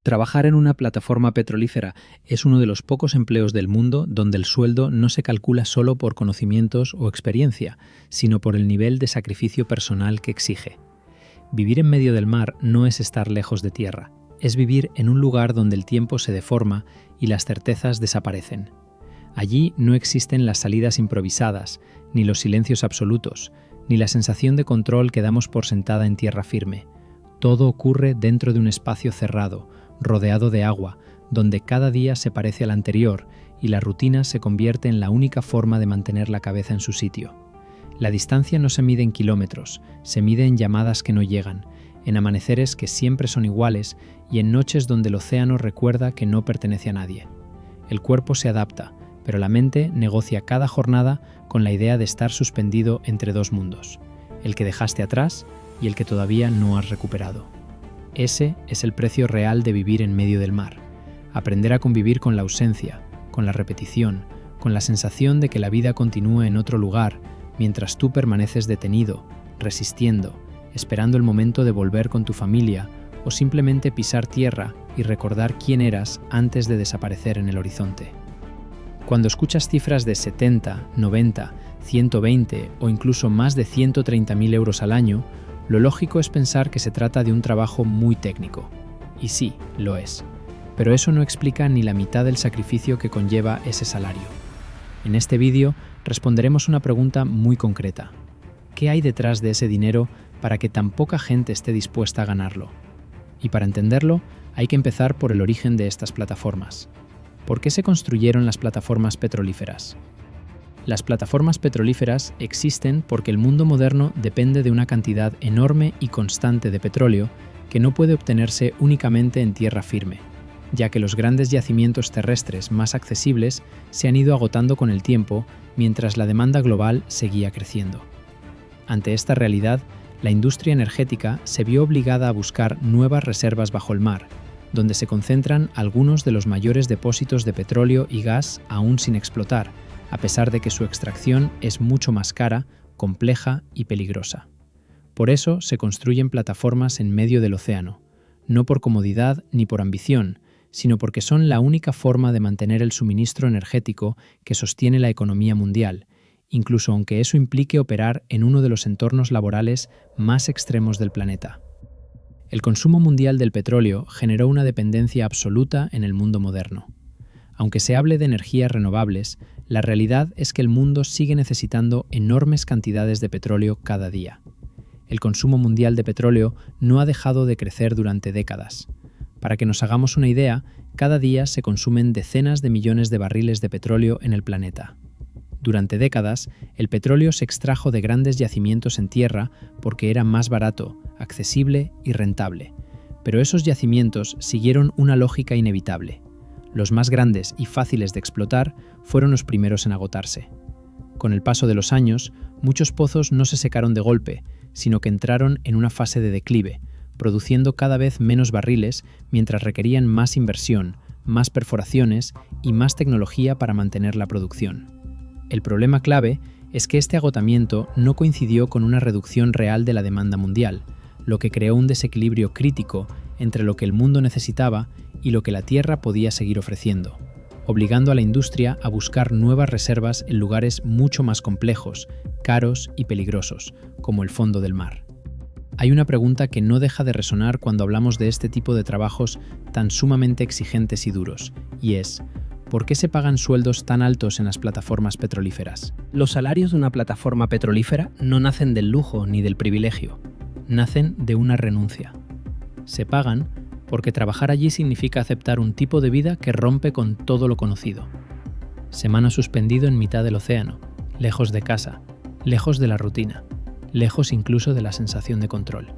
Trabajar en una plataforma petrolífera es uno de los pocos empleos del mundo donde el sueldo no se calcula solo por conocimientos o experiencia, sino por el nivel de sacrificio personal que exige. Vivir en medio del mar no es estar lejos de tierra, es vivir en un lugar donde el tiempo se deforma y las certezas desaparecen. Allí no existen las salidas improvisadas, ni los silencios absolutos, ni la sensación de control que damos por sentada en tierra firme. Todo ocurre dentro de un espacio cerrado, rodeado de agua, donde cada día se parece al anterior y la rutina se convierte en la única forma de mantener la cabeza en su sitio. La distancia no se mide en kilómetros, se mide en llamadas que no llegan, en amaneceres que siempre son iguales y en noches donde el océano recuerda que no pertenece a nadie. El cuerpo se adapta, pero la mente negocia cada jornada con la idea de estar suspendido entre dos mundos, el que dejaste atrás y el que todavía no has recuperado. Ese es el precio real de vivir en medio del mar. Aprender a convivir con la ausencia, con la repetición, con la sensación de que la vida continúa en otro lugar, mientras tú permaneces detenido, resistiendo, esperando el momento de volver con tu familia o simplemente pisar tierra y recordar quién eras antes de desaparecer en el horizonte. Cuando escuchas cifras de 70, 90, 120 o incluso más de 130.000 euros al año, lo lógico es pensar que se trata de un trabajo muy técnico. Y sí, lo es. Pero eso no explica ni la mitad del sacrificio que conlleva ese salario. En este vídeo responderemos una pregunta muy concreta. ¿Qué hay detrás de ese dinero para que tan poca gente esté dispuesta a ganarlo? Y para entenderlo, hay que empezar por el origen de estas plataformas. ¿Por qué se construyeron las plataformas petrolíferas? Las plataformas petrolíferas existen porque el mundo moderno depende de una cantidad enorme y constante de petróleo que no puede obtenerse únicamente en tierra firme, ya que los grandes yacimientos terrestres más accesibles se han ido agotando con el tiempo mientras la demanda global seguía creciendo. Ante esta realidad, la industria energética se vio obligada a buscar nuevas reservas bajo el mar, donde se concentran algunos de los mayores depósitos de petróleo y gas aún sin explotar, a pesar de que su extracción es mucho más cara, compleja y peligrosa. Por eso se construyen plataformas en medio del océano, no por comodidad ni por ambición, sino porque son la única forma de mantener el suministro energético que sostiene la economía mundial, incluso aunque eso implique operar en uno de los entornos laborales más extremos del planeta. El consumo mundial del petróleo generó una dependencia absoluta en el mundo moderno. Aunque se hable de energías renovables, la realidad es que el mundo sigue necesitando enormes cantidades de petróleo cada día. El consumo mundial de petróleo no ha dejado de crecer durante décadas. Para que nos hagamos una idea, cada día se consumen decenas de millones de barriles de petróleo en el planeta. Durante décadas, el petróleo se extrajo de grandes yacimientos en tierra porque era más barato, accesible y rentable. Pero esos yacimientos siguieron una lógica inevitable. Los más grandes y fáciles de explotar fueron los primeros en agotarse. Con el paso de los años, muchos pozos no se secaron de golpe, sino que entraron en una fase de declive, produciendo cada vez menos barriles mientras requerían más inversión, más perforaciones y más tecnología para mantener la producción. El problema clave es que este agotamiento no coincidió con una reducción real de la demanda mundial, lo que creó un desequilibrio crítico entre lo que el mundo necesitaba y lo que la Tierra podía seguir ofreciendo, obligando a la industria a buscar nuevas reservas en lugares mucho más complejos, caros y peligrosos, como el fondo del mar. Hay una pregunta que no deja de resonar cuando hablamos de este tipo de trabajos tan sumamente exigentes y duros, y es: ¿por qué se pagan sueldos tan altos en las plataformas petrolíferas? Los salarios de una plataforma petrolífera no nacen del lujo ni del privilegio, nacen de una renuncia. Se pagan porque trabajar allí significa aceptar un tipo de vida que rompe con todo lo conocido. Semana suspendido en mitad del océano, lejos de casa, lejos de la rutina, lejos incluso de la sensación de control.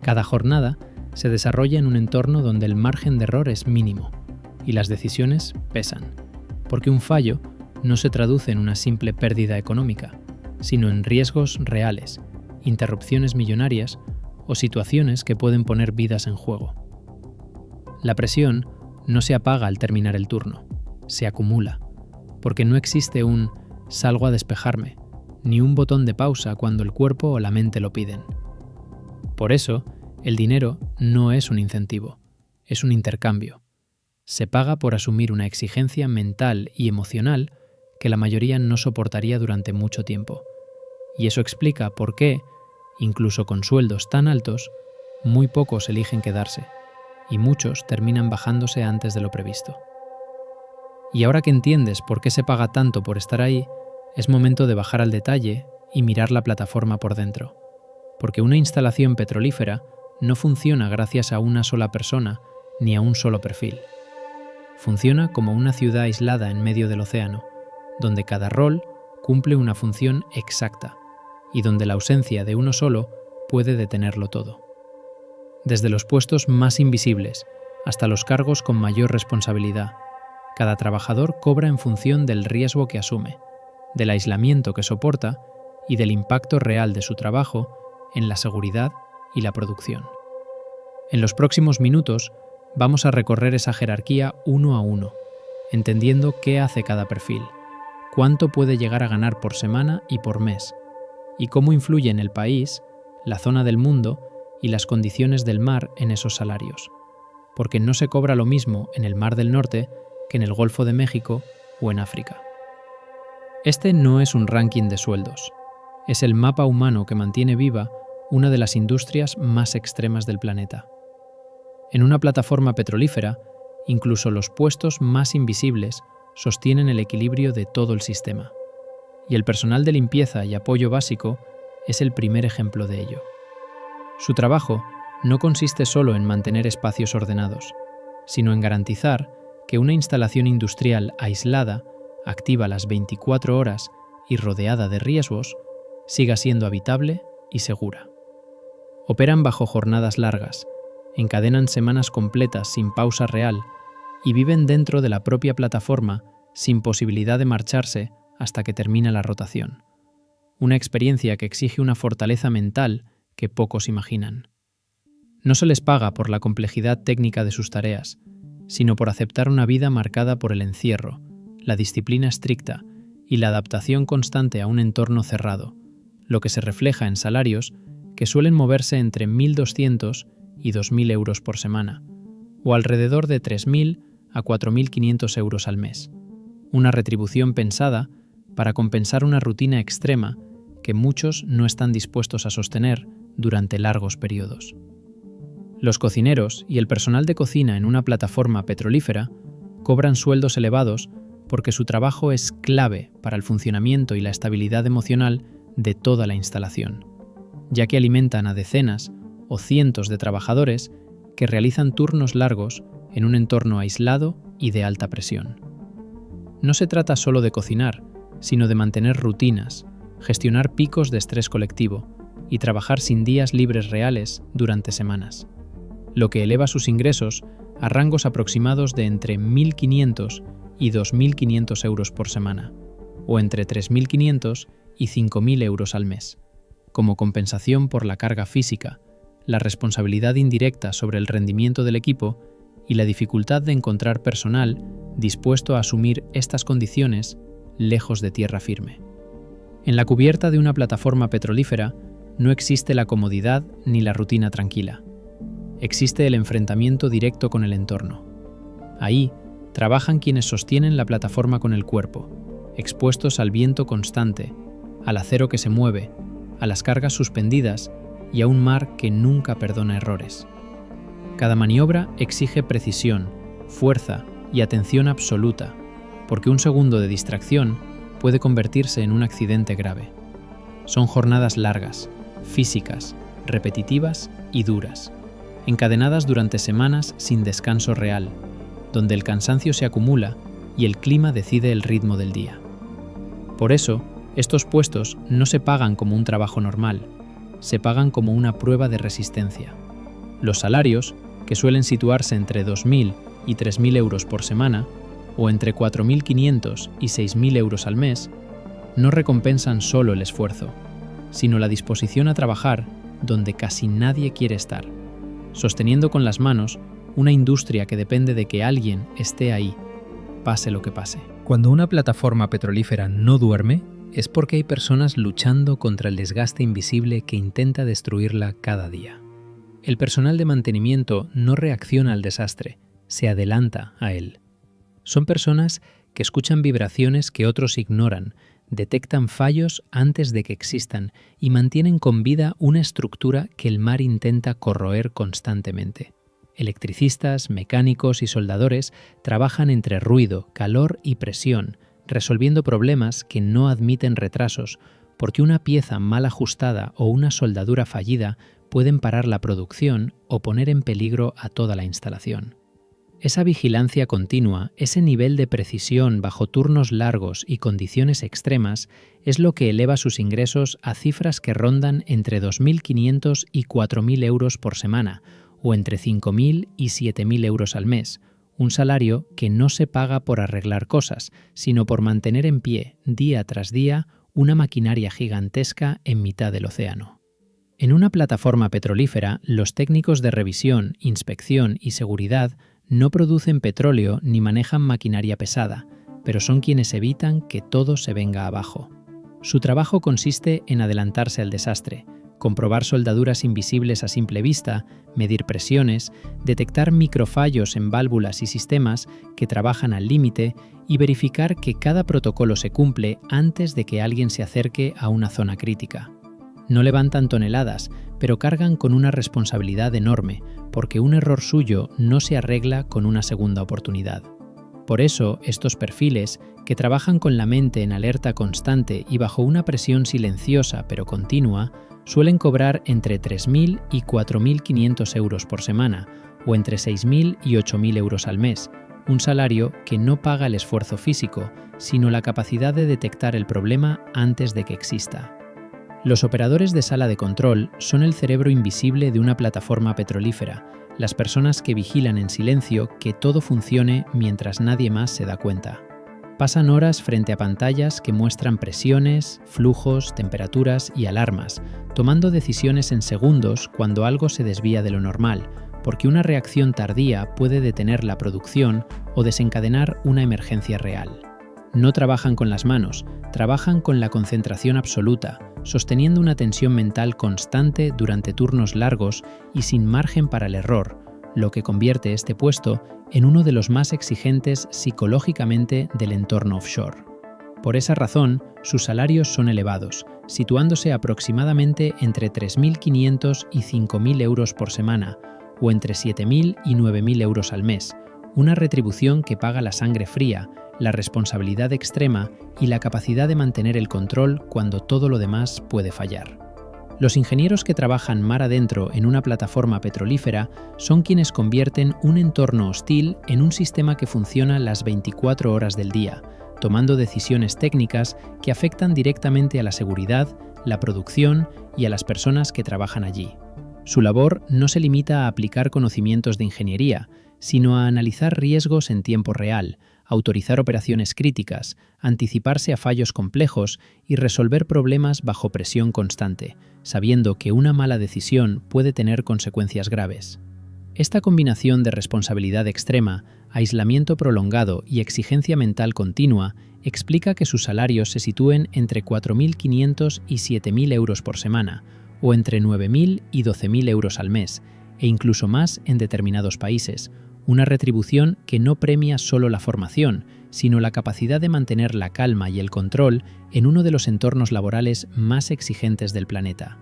Cada jornada se desarrolla en un entorno donde el margen de error es mínimo y las decisiones pesan, porque un fallo no se traduce en una simple pérdida económica, sino en riesgos reales, interrupciones millonarias o situaciones que pueden poner vidas en juego. La presión no se apaga al terminar el turno, se acumula, porque no existe un «salgo a despejarme», ni un botón de pausa cuando el cuerpo o la mente lo piden. Por eso, el dinero no es un incentivo, es un intercambio. Se paga por asumir una exigencia mental y emocional que la mayoría no soportaría durante mucho tiempo. Y eso explica por qué, incluso con sueldos tan altos, muy pocos eligen quedarse, y muchos terminan bajándose antes de lo previsto. Y ahora que entiendes por qué se paga tanto por estar ahí, es momento de bajar al detalle y mirar la plataforma por dentro. Porque una instalación petrolífera no funciona gracias a una sola persona ni a un solo perfil. Funciona como una ciudad aislada en medio del océano, donde cada rol cumple una función exacta y donde la ausencia de uno solo puede detenerlo todo. Desde los puestos más invisibles hasta los cargos con mayor responsabilidad, cada trabajador cobra en función del riesgo que asume, del aislamiento que soporta y del impacto real de su trabajo en la seguridad y la producción. En los próximos minutos vamos a recorrer esa jerarquía uno a uno, entendiendo qué hace cada perfil, cuánto puede llegar a ganar por semana y por mes, y cómo influye en el país, la zona del mundo y las condiciones del mar en esos salarios, porque no se cobra lo mismo en el Mar del Norte que en el Golfo de México o en África. Este no es un ranking de sueldos, es el mapa humano que mantiene viva una de las industrias más extremas del planeta. En una plataforma petrolífera, incluso los puestos más invisibles sostienen el equilibrio de todo el sistema, y el personal de limpieza y apoyo básico es el primer ejemplo de ello. Su trabajo no consiste solo en mantener espacios ordenados, sino en garantizar que una instalación industrial aislada, activa las 24 horas y rodeada de riesgos, siga siendo habitable y segura. Operan bajo jornadas largas, encadenan semanas completas sin pausa real y viven dentro de la propia plataforma sin posibilidad de marcharse hasta que termina la rotación. Una experiencia que exige una fortaleza mental que pocos imaginan. No se les paga por la complejidad técnica de sus tareas, sino por aceptar una vida marcada por el encierro, la disciplina estricta y la adaptación constante a un entorno cerrado, lo que se refleja en salarios que suelen moverse entre 1.200 y 2.000 euros por semana, o alrededor de 3.000 a 4.500 euros al mes. Una retribución pensada para compensar una rutina extrema que muchos no están dispuestos a sostener durante largos periodos. Los cocineros y el personal de cocina en una plataforma petrolífera cobran sueldos elevados porque su trabajo es clave para el funcionamiento y la estabilidad emocional de toda la instalación, ya que alimentan a decenas o cientos de trabajadores que realizan turnos largos en un entorno aislado y de alta presión. No se trata solo de cocinar, sino de mantener rutinas, gestionar picos de estrés colectivo y trabajar sin días libres reales durante semanas, lo que eleva sus ingresos a rangos aproximados de entre 1.500 y 2.500 euros por semana, o entre 3.500 y 5.000 euros al mes, como compensación por la carga física, la responsabilidad indirecta sobre el rendimiento del equipo y la dificultad de encontrar personal dispuesto a asumir estas condiciones lejos de tierra firme. En la cubierta de una plataforma petrolífera no existe la comodidad ni la rutina tranquila. Existe el enfrentamiento directo con el entorno. Ahí trabajan quienes sostienen la plataforma con el cuerpo, expuestos al viento constante, al acero que se mueve, a las cargas suspendidas y a un mar que nunca perdona errores. Cada maniobra exige precisión, fuerza y atención absoluta, porque un segundo de distracción puede convertirse en un accidente grave. Son jornadas largas, físicas, repetitivas y duras, encadenadas durante semanas sin descanso real, donde el cansancio se acumula y el clima decide el ritmo del día. Por eso, estos puestos no se pagan como un trabajo normal, se pagan como una prueba de resistencia. Los salarios, que suelen situarse entre 2.000 y 3.000 euros por semana, o entre 4.500 y 6.000 euros al mes, no recompensan solo el esfuerzo, sino la disposición a trabajar donde casi nadie quiere estar, sosteniendo con las manos una industria que depende de que alguien esté ahí, pase lo que pase. Cuando una plataforma petrolífera no duerme, es porque hay personas luchando contra el desgaste invisible que intenta destruirla cada día. El personal de mantenimiento no reacciona al desastre, se adelanta a él. Son personas que escuchan vibraciones que otros ignoran, detectan fallos antes de que existan y mantienen con vida una estructura que el mar intenta corroer constantemente. Electricistas, mecánicos y soldadores trabajan entre ruido, calor y presión, resolviendo problemas que no admiten retrasos, porque una pieza mal ajustada o una soldadura fallida pueden parar la producción o poner en peligro a toda la instalación. Esa vigilancia continua, ese nivel de precisión bajo turnos largos y condiciones extremas es lo que eleva sus ingresos a cifras que rondan entre 2.500 y 4.000 euros por semana, o entre 5.000 y 7.000 euros al mes, un salario que no se paga por arreglar cosas, sino por mantener en pie, día tras día, una maquinaria gigantesca en mitad del océano. En una plataforma petrolífera, los técnicos de revisión, inspección y seguridad no producen petróleo ni manejan maquinaria pesada, pero son quienes evitan que todo se venga abajo. Su trabajo consiste en adelantarse al desastre, comprobar soldaduras invisibles a simple vista, medir presiones, detectar microfallos en válvulas y sistemas que trabajan al límite y verificar que cada protocolo se cumple antes de que alguien se acerque a una zona crítica. No levantan toneladas, pero cargan con una responsabilidad enorme, porque un error suyo no se arregla con una segunda oportunidad. Por eso, estos perfiles, que trabajan con la mente en alerta constante y bajo una presión silenciosa pero continua, suelen cobrar entre 3.000 y 4.500 euros por semana, o entre 6.000 y 8.000 euros al mes, un salario que no paga el esfuerzo físico, sino la capacidad de detectar el problema antes de que exista. Los operadores de sala de control son el cerebro invisible de una plataforma petrolífera, las personas que vigilan en silencio que todo funcione mientras nadie más se da cuenta. Pasan horas frente a pantallas que muestran presiones, flujos, temperaturas y alarmas, tomando decisiones en segundos cuando algo se desvía de lo normal, porque una reacción tardía puede detener la producción o desencadenar una emergencia real. No trabajan con las manos, trabajan con la concentración absoluta, sosteniendo una tensión mental constante durante turnos largos y sin margen para el error, lo que convierte este puesto en uno de los más exigentes psicológicamente del entorno offshore. Por esa razón, sus salarios son elevados, situándose aproximadamente entre 3.500 y 5.000 euros por semana, o entre 7.000 y 9.000 euros al mes, una retribución que paga la sangre fría, la responsabilidad extrema y la capacidad de mantener el control cuando todo lo demás puede fallar. Los ingenieros que trabajan mar adentro en una plataforma petrolífera son quienes convierten un entorno hostil en un sistema que funciona las 24 horas del día, tomando decisiones técnicas que afectan directamente a la seguridad, la producción y a las personas que trabajan allí. Su labor no se limita a aplicar conocimientos de ingeniería, sino a analizar riesgos en tiempo real, autorizar operaciones críticas, anticiparse a fallos complejos y resolver problemas bajo presión constante, sabiendo que una mala decisión puede tener consecuencias graves. Esta combinación de responsabilidad extrema, aislamiento prolongado y exigencia mental continua explica que sus salarios se sitúen entre 4.500 y 7.000 euros por semana, o entre 9.000 y 12.000 euros al mes, e incluso más en determinados países, una retribución que no premia solo la formación, sino la capacidad de mantener la calma y el control en uno de los entornos laborales más exigentes del planeta.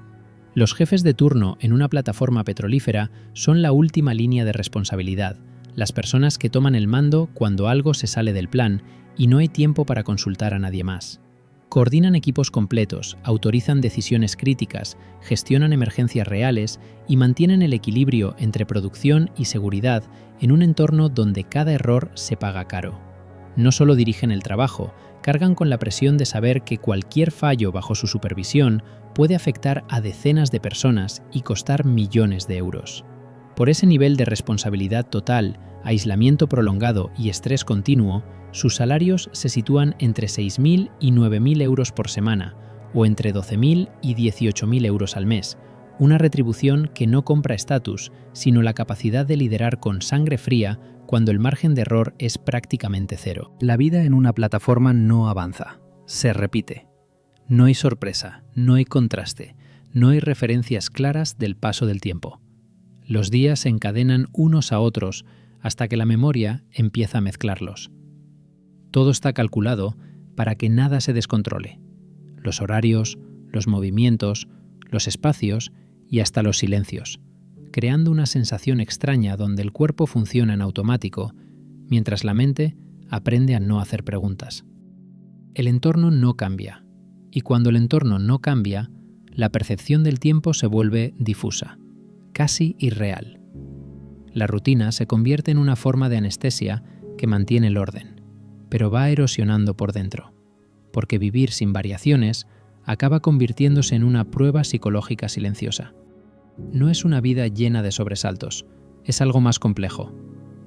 Los jefes de turno en una plataforma petrolífera son la última línea de responsabilidad, las personas que toman el mando cuando algo se sale del plan y no hay tiempo para consultar a nadie más. Coordinan equipos completos, autorizan decisiones críticas, gestionan emergencias reales y mantienen el equilibrio entre producción y seguridad en un entorno donde cada error se paga caro. No solo dirigen el trabajo, cargan con la presión de saber que cualquier fallo bajo su supervisión puede afectar a decenas de personas y costar millones de euros. Por ese nivel de responsabilidad total, aislamiento prolongado y estrés continuo, sus salarios se sitúan entre 6.000 y 9.000 euros por semana, o entre 12.000 y 18.000 euros al mes, una retribución que no compra estatus, sino la capacidad de liderar con sangre fría cuando el margen de error es prácticamente cero. La vida en una plataforma no avanza, se repite. No hay sorpresa, no hay contraste, no hay referencias claras del paso del tiempo. Los días se encadenan unos a otros hasta que la memoria empieza a mezclarlos. Todo está calculado para que nada se descontrole. Los horarios, los movimientos, los espacios y hasta los silencios, creando una sensación extraña donde el cuerpo funciona en automático, mientras la mente aprende a no hacer preguntas. El entorno no cambia, y cuando el entorno no cambia, la percepción del tiempo se vuelve difusa, casi irreal. La rutina se convierte en una forma de anestesia que mantiene el orden, pero va erosionando por dentro, porque vivir sin variaciones acaba convirtiéndose en una prueba psicológica silenciosa. No es una vida llena de sobresaltos, es algo más complejo,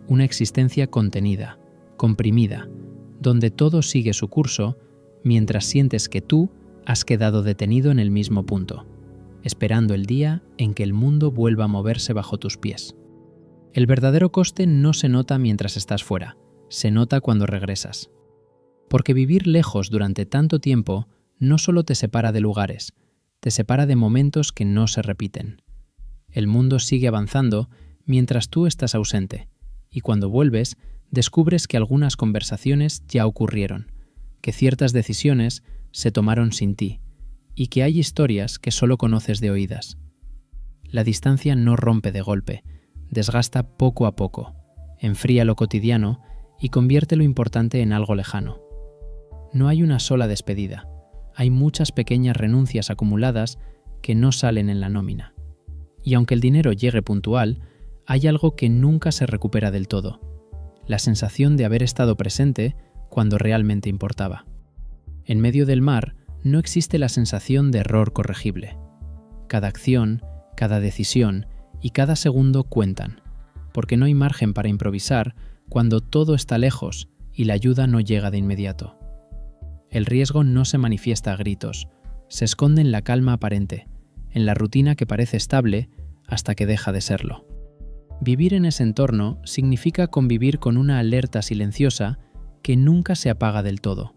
una existencia contenida, comprimida, donde todo sigue su curso mientras sientes que tú has quedado detenido en el mismo punto, esperando el día en que el mundo vuelva a moverse bajo tus pies. El verdadero coste no se nota mientras estás fuera, se nota cuando regresas. Porque vivir lejos durante tanto tiempo no solo te separa de lugares, te separa de momentos que no se repiten. El mundo sigue avanzando mientras tú estás ausente, y cuando vuelves, descubres que algunas conversaciones ya ocurrieron, que ciertas decisiones se tomaron sin ti, y que hay historias que solo conoces de oídas. La distancia no rompe de golpe, desgasta poco a poco, enfría lo cotidiano y convierte lo importante en algo lejano. No hay una sola despedida, hay muchas pequeñas renuncias acumuladas que no salen en la nómina. Y aunque el dinero llegue puntual, hay algo que nunca se recupera del todo: la sensación de haber estado presente cuando realmente importaba. En medio del mar no existe la sensación de error corregible. Cada acción, cada decisión y cada segundo cuentan, porque no hay margen para improvisar cuando todo está lejos y la ayuda no llega de inmediato. El riesgo no se manifiesta a gritos, se esconde en la calma aparente, en la rutina que parece estable hasta que deja de serlo. Vivir en ese entorno significa convivir con una alerta silenciosa que nunca se apaga del todo,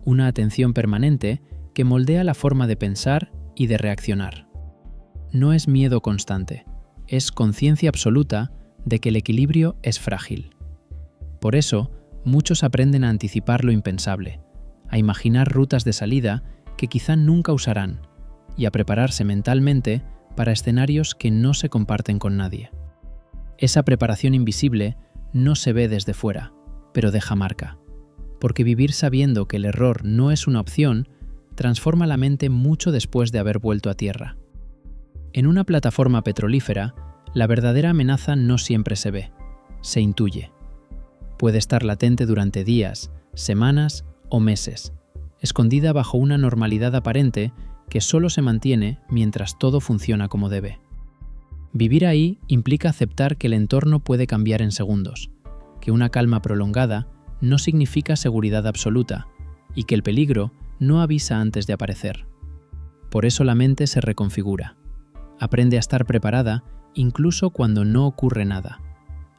una atención permanente que moldea la forma de pensar y de reaccionar. No es miedo constante, es conciencia absoluta de que el equilibrio es frágil. Por eso, muchos aprenden a anticipar lo impensable, a imaginar rutas de salida que quizá nunca usarán y a prepararse mentalmente para escenarios que no se comparten con nadie. Esa preparación invisible no se ve desde fuera, pero deja marca, porque vivir sabiendo que el error no es una opción transforma la mente mucho después de haber vuelto a tierra. En una plataforma petrolífera, la verdadera amenaza no siempre se ve, se intuye. Puede estar latente durante días, semanas o meses, escondida bajo una normalidad aparente que solo se mantiene mientras todo funciona como debe. Vivir ahí implica aceptar que el entorno puede cambiar en segundos, que una calma prolongada no significa seguridad absoluta y que el peligro no avisa antes de aparecer. Por eso la mente se reconfigura. Aprende a estar preparada incluso cuando no ocurre nada,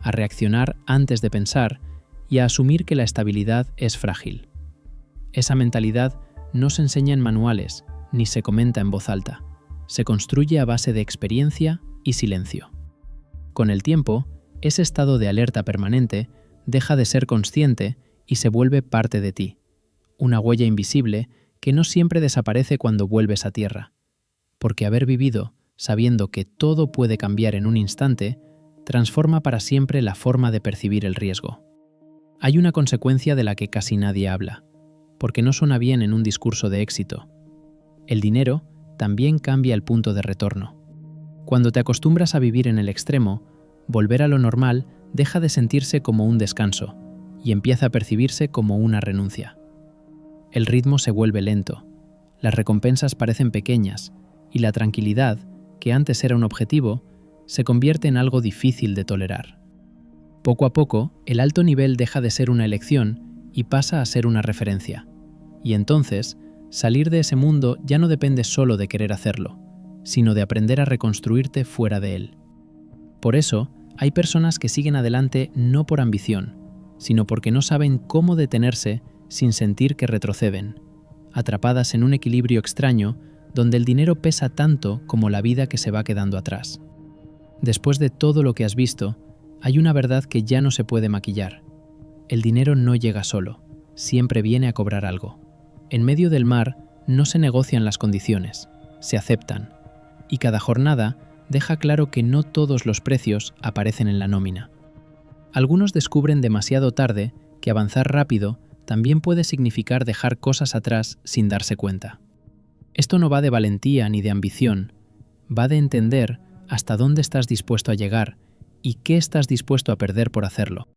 a reaccionar antes de pensar y a asumir que la estabilidad es frágil. Esa mentalidad no se enseña en manuales ni se comenta en voz alta, se construye a base de experiencia y silencio. Con el tiempo, ese estado de alerta permanente deja de ser consciente y se vuelve parte de ti, una huella invisible que no siempre desaparece cuando vuelves a tierra, porque haber vivido sabiendo que todo puede cambiar en un instante transforma para siempre la forma de percibir el riesgo. Hay una consecuencia de la que casi nadie habla, porque no suena bien en un discurso de éxito. El dinero también cambia el punto de retorno. Cuando te acostumbras a vivir en el extremo, volver a lo normal deja de sentirse como un descanso y empieza a percibirse como una renuncia. El ritmo se vuelve lento, las recompensas parecen pequeñas y la tranquilidad, que antes era un objetivo, se convierte en algo difícil de tolerar. Poco a poco, el alto nivel deja de ser una elección y pasa a ser una referencia. Y entonces, salir de ese mundo ya no depende solo de querer hacerlo, sino de aprender a reconstruirte fuera de él. Por eso, hay personas que siguen adelante no por ambición, sino porque no saben cómo detenerse sin sentir que retroceden, atrapadas en un equilibrio extraño donde el dinero pesa tanto como la vida que se va quedando atrás. Después de todo lo que has visto, hay una verdad que ya no se puede maquillar. El dinero no llega solo, siempre viene a cobrar algo. En medio del mar no se negocian las condiciones, se aceptan. Y cada jornada deja claro que no todos los precios aparecen en la nómina. Algunos descubren demasiado tarde que avanzar rápido también puede significar dejar cosas atrás sin darse cuenta. Esto no va de valentía ni de ambición, va de entender hasta dónde estás dispuesto a llegar y qué estás dispuesto a perder por hacerlo.